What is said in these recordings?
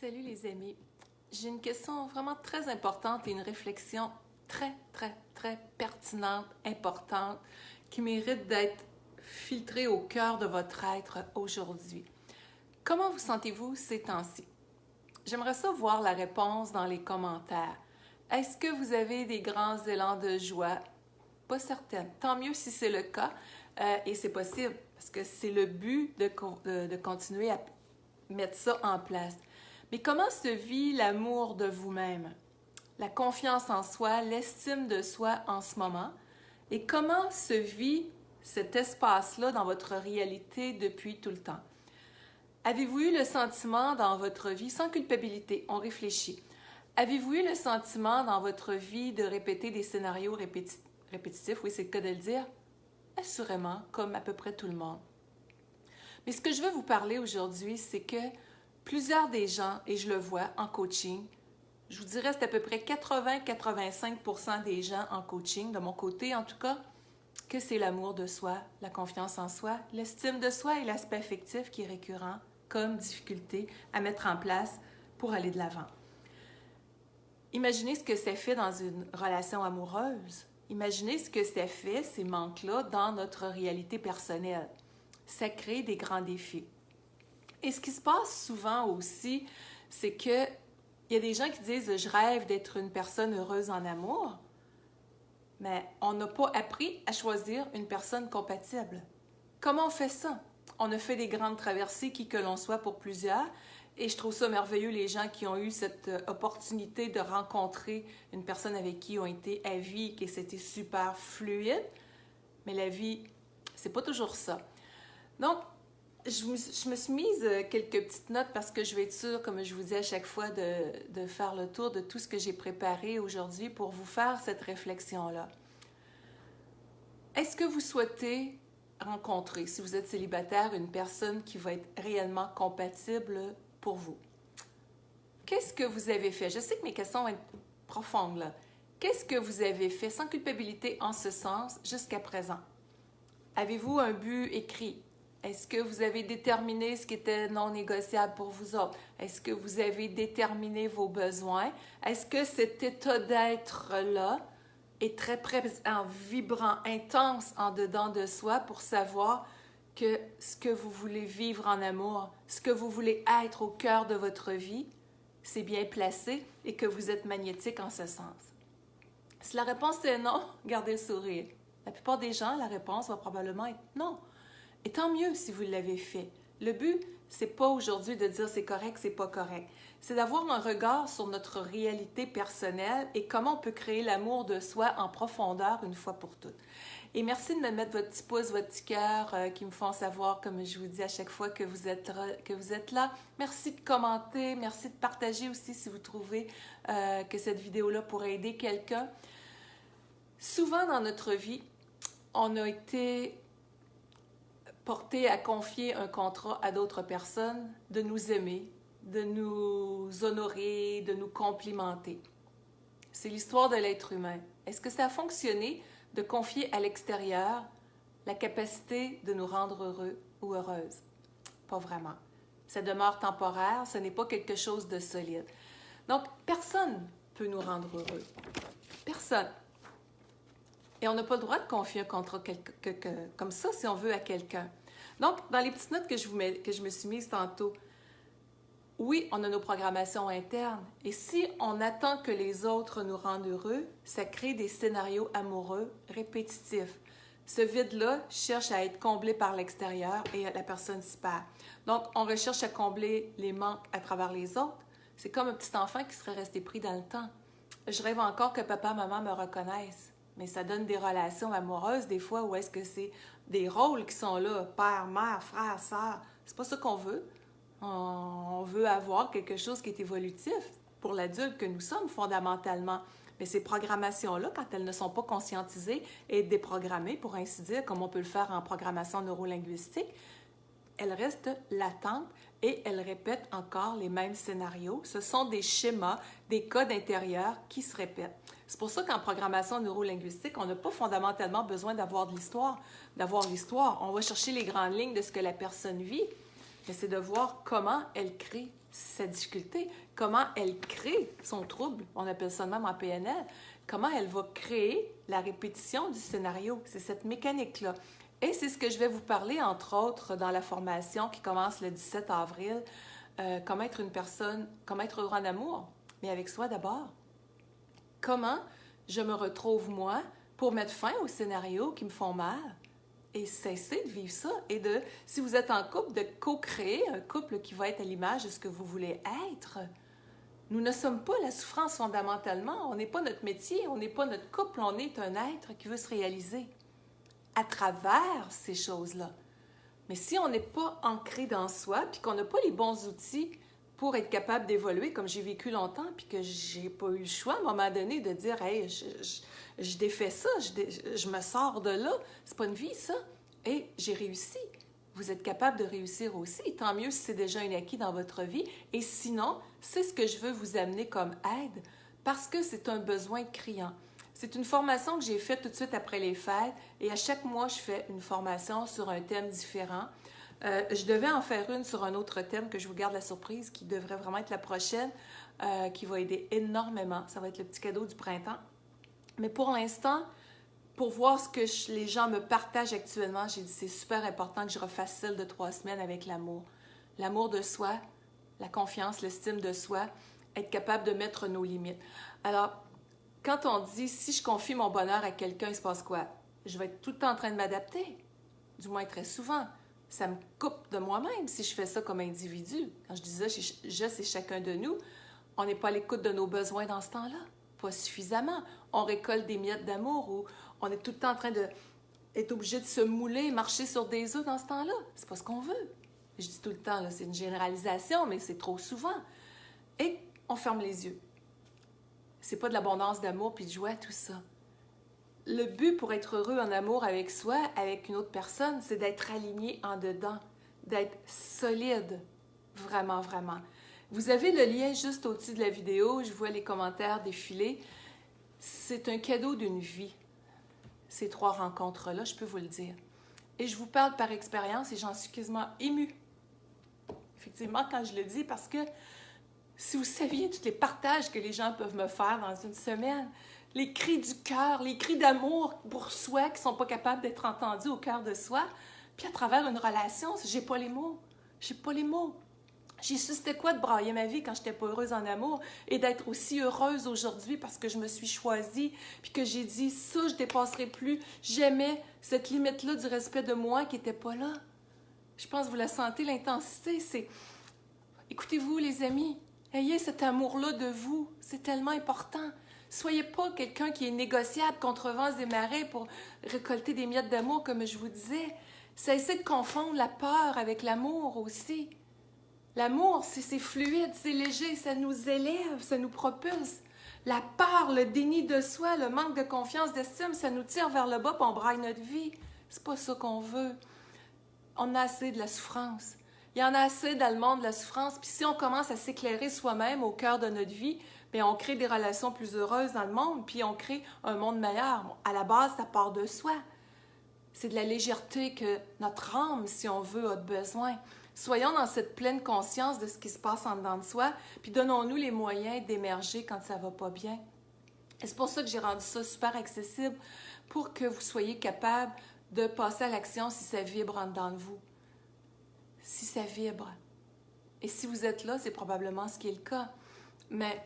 Salut les amis. J'ai une question vraiment très importante et une réflexion très pertinente, importante, qui mérite d'être filtrée au cœur de votre être aujourd'hui. Comment vous sentez-vous ces temps-ci? J'aimerais ça voir la réponse dans les commentaires. Est-ce que vous avez des grands élans de joie? Pas certaine. Tant mieux si c'est le cas et c'est possible parce que c'est le but de continuer à mettre ça en place. Mais comment se vit l'amour de vous-même, la confiance en soi, l'estime de soi en ce moment? Et comment se vit cet espace-là dans votre réalité depuis tout le temps? Avez-vous eu le sentiment dans votre vie, sans culpabilité, on réfléchit, avez-vous eu le sentiment dans votre vie de répéter des scénarios répétitifs? Oui, c'est le cas de le dire. Assurément, comme à peu près tout le monde. Mais ce que je veux vous parler aujourd'hui, c'est que plusieurs des gens, et je le vois en coaching, je vous dirais c'est à peu près 80-85% des gens en coaching, de mon côté en tout cas, que c'est l'amour de soi, la confiance en soi, l'estime de soi et l'aspect affectif qui est récurrent comme difficulté à mettre en place pour aller de l'avant. Imaginez ce que ça fait dans une relation amoureuse. Imaginez ce que ça fait, ces manques-là, dans notre réalité personnelle. Ça crée des grands défis. Et ce qui se passe souvent aussi, c'est qu'il y a des gens qui disent « je rêve d'être une personne heureuse en amour », mais on n'a pas appris à choisir une personne compatible. Comment on fait ça? On a fait des grandes traversées, qui que l'on soit pour plusieurs, et je trouve ça merveilleux, les gens qui ont eu cette opportunité de rencontrer une personne avec qui ils ont été à vie, que c'était super fluide, mais la vie, c'est pas toujours ça. Donc, je me suis mise quelques petites notes parce que je vais être sûre, comme je vous dis à chaque fois, de faire le tour de tout ce que j'ai préparé aujourd'hui pour vous faire cette réflexion-là. Est-ce que vous souhaitez rencontrer, si vous êtes célibataire, une personne qui va être réellement compatible pour vous? Qu'est-ce que vous avez fait? Je sais que mes questions vont être profondes, là. Qu'est-ce que vous avez fait sans culpabilité en ce sens jusqu'à présent? Avez-vous un but écrit? Est-ce que vous avez déterminé ce qui était non négociable pour vous autres? Est-ce que vous avez déterminé vos besoins? Est-ce que cet état d'être-là est très présent, vibrant, intense en dedans de soi pour savoir que ce que vous voulez vivre en amour, ce que vous voulez être au cœur de votre vie, c'est bien placé et que vous êtes magnétique en ce sens? Si la réponse est non, gardez le sourire. La plupart des gens, la réponse va probablement être non. Et tant mieux si vous l'avez fait. Le but, c'est pas aujourd'hui de dire c'est correct, c'est pas correct. C'est d'avoir un regard sur notre réalité personnelle et comment on peut créer l'amour de soi en profondeur une fois pour toutes. Et merci de me mettre votre petit pouce, votre petit cœur qui me font savoir, comme je vous dis à chaque fois, que vous êtes là. Merci de commenter, merci de partager aussi si vous trouvez que cette vidéo-là pourrait aider quelqu'un. Souvent dans notre vie, on a été porté à confier un contrat à d'autres personnes, de nous aimer, de nous honorer, de nous complimenter. C'est l'histoire de l'être humain. Est-ce que ça a fonctionné de confier à l'extérieur la capacité de nous rendre heureux ou heureuses? Pas vraiment. Ça demeure temporaire, ce n'est pas quelque chose de solide. Donc, personne ne peut nous rendre heureux. Personne. Et on n'a pas le droit de confier un contrat comme ça, si on veut, à quelqu'un. Donc, dans les petites notes que je me suis mise tantôt, oui, on a nos programmations internes. Et si on attend que les autres nous rendent heureux, ça crée des scénarios amoureux répétitifs. Ce vide-là cherche à être comblé par l'extérieur et la personne s'y perd. Donc, on recherche à combler les manques à travers les autres. C'est comme un petit enfant qui serait resté pris dans le temps. Je rêve encore que papa, maman me reconnaissent. Mais ça donne des relations amoureuses, des fois, où est-ce que c'est des rôles qui sont là, père, mère, frère, sœur. C'est pas ça qu'on veut. On veut avoir quelque chose qui est évolutif pour l'adulte que nous sommes fondamentalement. Mais ces programmations-là, quand elles ne sont pas conscientisées et déprogrammées, pour ainsi dire, comme on peut le faire en programmation neurolinguistique, elles restent latentes et elles répètent encore les mêmes scénarios. Ce sont des schémas, des codes intérieurs qui se répètent. C'est pour ça qu'en programmation neurolinguistique, on n'a pas fondamentalement besoin d'avoir de l'histoire. On va chercher les grandes lignes de ce que la personne vit. mais c'est de voir comment elle crée sa difficulté, comment elle crée son trouble, on appelle ça de même en PNL, comment elle va créer la répétition du scénario. C'est cette mécanique-là. Et c'est ce que je vais vous parler, entre autres, dans la formation qui commence le 17 avril, comment être une personne, comment être heureux en amour, mais avec soi d'abord. Comment je me retrouve, moi, pour mettre fin aux scénarios qui me font mal et cesser de vivre ça. Et de, si vous êtes en couple, de co-créer un couple qui va être à l'image de ce que vous voulez être. Nous ne sommes pas la souffrance fondamentalement. On n'est pas notre métier, on n'est pas notre couple, on est un être qui veut se réaliser à travers ces choses-là. Mais si on n'est pas ancré dans soi, puis qu'on n'a pas les bons outils pour être capable d'évoluer, comme j'ai vécu longtemps, puis que j'ai pas eu le choix à un moment donné de dire « Hey, je défais ça, je me sors de là, c'est pas une vie ça. » Et j'ai réussi. Vous êtes capable de réussir aussi. Tant mieux si c'est déjà un acquis dans votre vie. Et sinon, c'est ce que je veux vous amener comme aide, parce que c'est un besoin criant. C'est une formation que j'ai faite tout de suite après les fêtes et à chaque mois, je fais une formation sur un thème différent. Je devais en faire une sur un autre thème que je vous garde la surprise, qui devrait vraiment être la prochaine, qui va aider énormément. Ça va être le petit cadeau du printemps. Mais pour l'instant, pour voir ce que les gens me partagent actuellement, j'ai dit c'est super important que je refasse celle de 3 semaines avec l'amour. L'amour de soi, la confiance, l'estime de soi, être capable de mettre nos limites. Alors, quand on dit « si je confie mon bonheur à quelqu'un, il se passe quoi? » Je vais être tout le temps en train de m'adapter, du moins très souvent. Ça me coupe de moi-même si je fais ça comme individu. Quand je dis ça, je, c'est chacun de nous. On n'est pas à l'écoute de nos besoins dans ce temps-là, pas suffisamment. On récolte des miettes d'amour ou on est tout le temps en train d'être obligé de se mouler, marcher sur des œufs dans ce temps-là. C'est pas ce qu'on veut. Je dis tout le temps, là, c'est une généralisation, mais c'est trop souvent. Et on ferme les yeux. C'est pas de l'abondance d'amour puis de joie, tout ça. Le but pour être heureux en amour avec soi, avec une autre personne, c'est d'être aligné en dedans, d'être solide, vraiment, vraiment. Vous avez le lien juste au-dessus de la vidéo, je vois les commentaires défiler. C'est un cadeau d'une vie, ces 3 rencontres-là, je peux vous le dire. Et je vous parle par expérience et j'en suis quasiment émue. Effectivement, quand je le dis, parce que si vous saviez tous les partages que les gens peuvent me faire dans une semaine, les cris du cœur, les cris d'amour pour soi qui ne sont pas capables d'être entendus au cœur de soi, puis à travers une relation, j'ai pas les mots. J'ai pas les mots. J'ai su c'était quoi de brailler ma vie quand j'étais pas heureuse en amour et d'être aussi heureuse aujourd'hui parce que je me suis choisie puis que j'ai dit ça, je dépasserai plus. J'aimais cette limite-là du respect de moi qui n'était pas là. Je pense que vous la sentez, l'intensité, c'est... Écoutez-vous, les amis, ayez cet amour-là de vous, c'est tellement important. Soyez pas quelqu'un qui est négociable contre vents et marées pour récolter des miettes d'amour, comme je vous disais. Cessez de confondre la peur avec l'amour aussi. L'amour, c'est fluide, c'est léger, ça nous élève, ça nous propulse. La peur, le déni de soi, le manque de confiance, d'estime, ça nous tire vers le bas et on braille notre vie. C'est pas ça qu'on veut. On a assez de la souffrance. Il y en a assez dans le monde de la souffrance. Puis si on commence à s'éclairer soi-même au cœur de notre vie, bien, on crée des relations plus heureuses dans le monde, puis on crée un monde meilleur. À la base, ça part de soi. C'est de la légèreté que notre âme, si on veut, a besoin. Soyons dans cette pleine conscience de ce qui se passe en dedans de soi, puis donnons-nous les moyens d'émerger quand ça va pas bien. Et c'est pour ça que j'ai rendu ça super accessible, pour que vous soyez capable de passer à l'action si ça vibre en dedans de vous. Si ça vibre. Et si vous êtes là, c'est probablement ce qui est le cas. Mais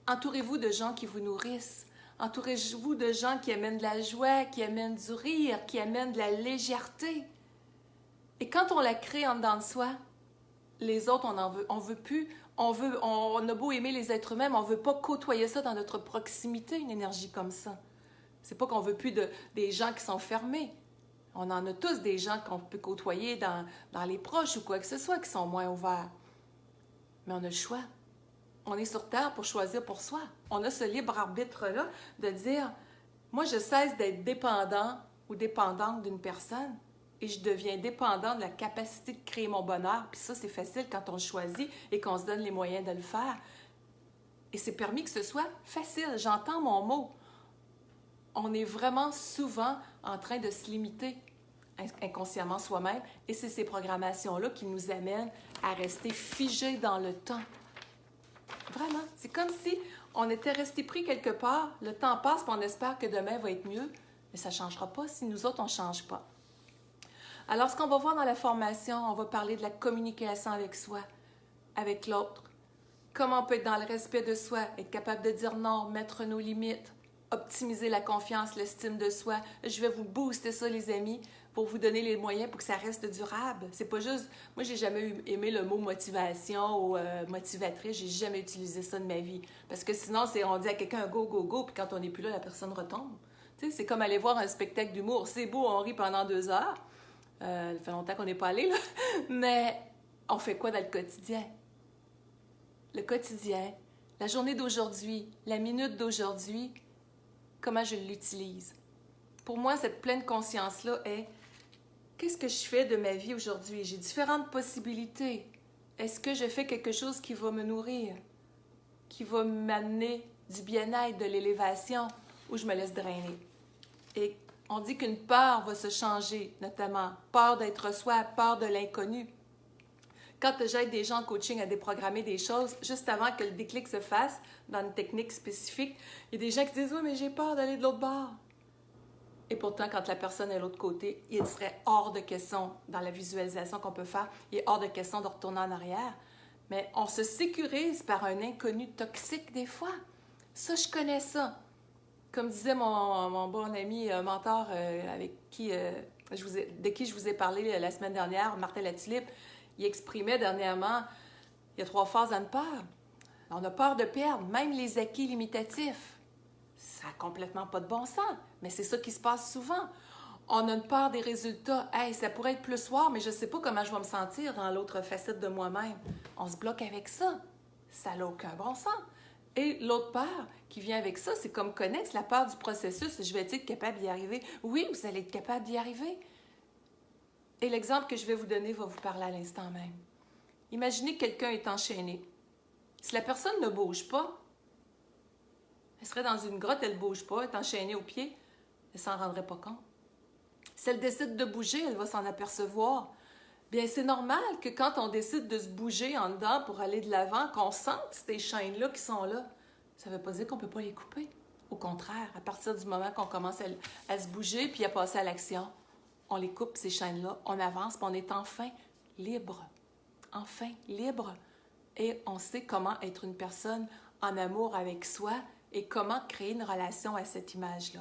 entourez-vous de gens qui vous nourrissent. Entourez-vous de gens qui amènent de la joie, qui amènent du rire, qui amènent de la légèreté. Et quand on la crée en dedans de soi, les autres, on veut plus. On a beau aimer les êtres humains, mais on ne veut pas côtoyer ça dans notre proximité, une énergie comme ça. C'est pas qu'on veut plus des gens qui sont fermés. On en a tous des gens qu'on peut côtoyer dans les proches ou quoi que ce soit qui sont moins ouverts. Mais on a le choix. On est sur Terre pour choisir pour soi. On a ce libre arbitre-là de dire « Moi, je cesse d'être dépendant ou dépendante d'une personne et je deviens dépendant de la capacité de créer mon bonheur. » Puis ça, c'est facile quand on le choisit et qu'on se donne les moyens de le faire. Et c'est permis que ce soit facile. J'entends mon mot. On est vraiment souvent en train de se limiter inconsciemment soi-même, et c'est ces programmations-là qui nous amènent à rester figés dans le temps. Vraiment, c'est comme si on était resté pris quelque part, le temps passe, puis on espère que demain va être mieux, mais ça ne changera pas si nous autres, on ne change pas. Alors, ce qu'on va voir dans la formation, on va parler de la communication avec soi, avec l'autre. Comment on peut être dans le respect de soi, être capable de dire non, mettre nos limites, optimiser la confiance, l'estime de soi. Je vais vous booster ça, les amis, pour vous donner les moyens pour que ça reste durable. C'est pas juste... Moi, j'ai jamais aimé le mot motivation ou motivatrice. J'ai jamais utilisé ça de ma vie. Parce que sinon, on dit à quelqu'un go, go, go, puis quand on n'est plus là, la personne retombe. Tu sais, c'est comme aller voir un spectacle d'humour. C'est beau, on rit pendant 2 heures. Ça fait longtemps qu'on n'est pas allé, là. Mais on fait quoi dans le quotidien? Le quotidien, la journée d'aujourd'hui, la minute d'aujourd'hui, comment je l'utilise. Pour moi, cette pleine conscience-là est qu'est-ce que je fais de ma vie aujourd'hui? J'ai différentes possibilités. Est-ce que je fais quelque chose qui va me nourrir, qui va m'amener du bien-être, de l'élévation, ou je me laisse drainer? Et on dit qu'une peur va se changer, notamment peur d'être soi, peur de l'inconnu. Quand j'aide des gens en coaching à déprogrammer des choses, juste avant que le déclic se fasse, dans une technique spécifique, il y a des gens qui disent « Oui, mais j'ai peur d'aller de l'autre bord. » Et pourtant, quand la personne est de l'autre côté, il serait hors de question, dans la visualisation qu'on peut faire, il est hors de question de retourner en arrière. Mais on se sécurise par un inconnu toxique des fois. Ça, je connais ça. Comme disait mon bon ami mentor de qui je vous ai parlé la semaine dernière, Martin Latulippe, il exprimait dernièrement, il y a 3 phases à une peur. On a peur de perdre, même les acquis limitatifs. Ça n'a complètement pas de bon sens, mais c'est ça qui se passe souvent. On a une peur des résultats. Hey, ça pourrait être plus soir, mais je ne sais pas comment je vais me sentir dans l'autre facette de moi-même. On se bloque avec ça. Ça n'a aucun bon sens. Et l'autre peur qui vient avec ça, c'est comme connaître la peur du processus. Je vais être capable d'y arriver? Oui, vous allez être capable d'y arriver. Et l'exemple que je vais vous donner va vous parler à l'instant même. Imaginez que quelqu'un est enchaîné. Si la personne ne bouge pas, elle serait dans une grotte, elle ne bouge pas, elle est enchaînée aux pieds, elle ne s'en rendrait pas compte. Si elle décide de bouger, elle va s'en apercevoir. Bien, c'est normal que quand on décide de se bouger en dedans pour aller de l'avant, qu'on sente ces chaînes-là qui sont là. Ça ne veut pas dire qu'on ne peut pas les couper. Au contraire, à partir du moment qu'on commence à se bouger puis à passer à l'action, on les coupe, ces chaînes-là, on avance, puis on est enfin libre. Enfin libre. Et on sait comment être une personne en amour avec soi et comment créer une relation à cette image-là.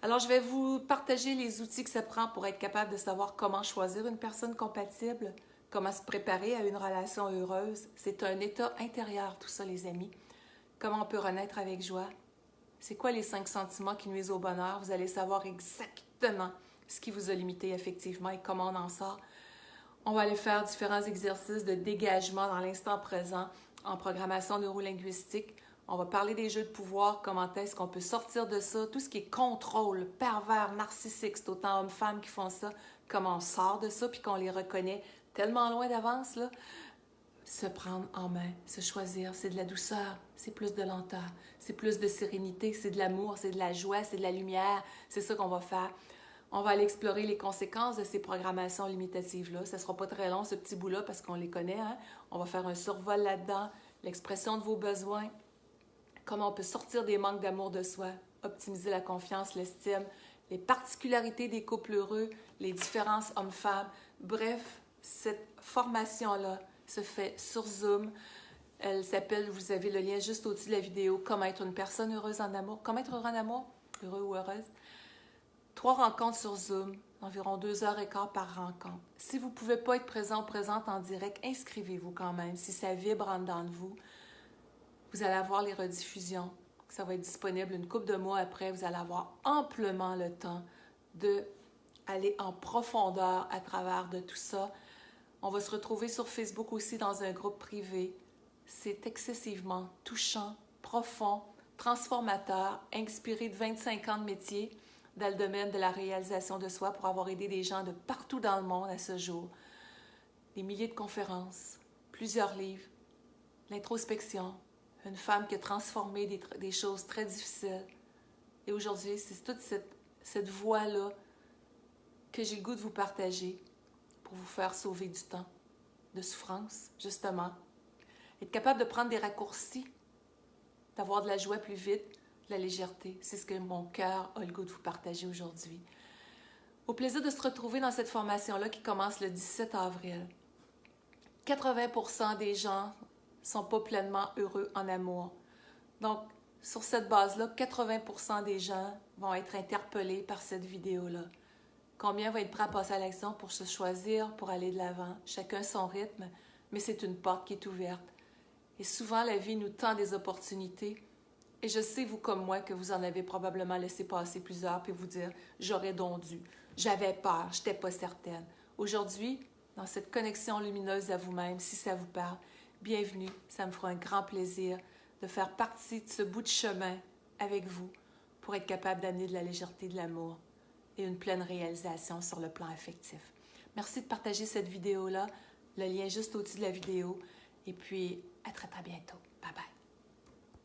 Alors, je vais vous partager les outils que ça prend pour être capable de savoir comment choisir une personne compatible, comment se préparer à une relation heureuse. C'est un état intérieur, tout ça, les amis. Comment on peut renaître avec joie. C'est quoi les 5 sentiments qui nuisent au bonheur? Vous allez savoir exactement ce qui vous a limité effectivement et comment on en sort. On va aller faire différents exercices de dégagement dans l'instant présent en programmation neurolinguistique. On va parler des jeux de pouvoir, comment est-ce qu'on peut sortir de ça, tout ce qui est contrôle, pervers, narcissique, c'est autant hommes-femmes qui font ça, comment on sort de ça puis qu'on les reconnaît tellement loin d'avance, là. Se prendre en main, se choisir, c'est de la douceur, c'est plus de lenteur, c'est plus de sérénité, c'est de l'amour, c'est de la joie, c'est de la lumière, c'est ça qu'on va faire. On va aller explorer les conséquences de ces programmations limitatives-là. Ça ne sera pas très long, ce petit bout-là, parce qu'on les connaît. Hein? On va faire un survol là-dedans, l'expression de vos besoins, comment on peut sortir des manques d'amour de soi, optimiser la confiance, l'estime, les particularités des couples heureux, les différences hommes-femmes. Bref, cette formation-là se fait sur Zoom. Elle s'appelle, vous avez le lien juste au-dessus de la vidéo, « Comment être une personne heureuse en amour ». Comment être heureux en amour? Heureux ou heureuse? 3 rencontres sur Zoom, environ 2h15 par rencontre. Si vous ne pouvez pas être présent ou présente en direct, inscrivez-vous quand même. Si ça vibre en dedans de vous, vous allez avoir les rediffusions. Ça va être disponible une couple de mois après. Vous allez avoir amplement le temps d'aller en profondeur à travers de tout ça. On va se retrouver sur Facebook aussi dans un groupe privé. C'est excessivement touchant, profond, transformateur, inspiré de 25 ans de métier dans le domaine de la réalisation de soi pour avoir aidé des gens de partout dans le monde à ce jour. Des milliers de conférences, plusieurs livres, l'introspection, une femme qui a transformé des choses très difficiles. Et aujourd'hui, c'est toute cette voie-là que j'ai le goût de vous partager pour vous faire sauver du temps de souffrance, justement. Être capable de prendre des raccourcis, d'avoir de la joie plus vite, de la légèreté. C'est ce que mon cœur a le goût de vous partager aujourd'hui. Au plaisir de se retrouver dans cette formation-là qui commence le 17 avril. 80% des gens ne sont pas pleinement heureux en amour. Donc, sur cette base-là, 80% des gens vont être interpellés par cette vidéo-là. Combien vont être prêts à passer à l'action pour se choisir, pour aller de l'avant? Chacun son rythme, mais c'est une porte qui est ouverte. Et souvent, la vie nous tend des opportunités. Et je sais, vous comme moi, que vous en avez probablement laissé passer plusieurs, puis vous dire « j'aurais donc dû, j'avais peur, je n'étais pas certaine ». Aujourd'hui, dans cette connexion lumineuse à vous-même, si ça vous parle, bienvenue, ça me fera un grand plaisir de faire partie de ce bout de chemin avec vous pour être capable d'amener de la légèreté, de l'amour et une pleine réalisation sur le plan affectif. Merci de partager cette vidéo-là, le lien juste au-dessus de la vidéo, et puis à très très bientôt.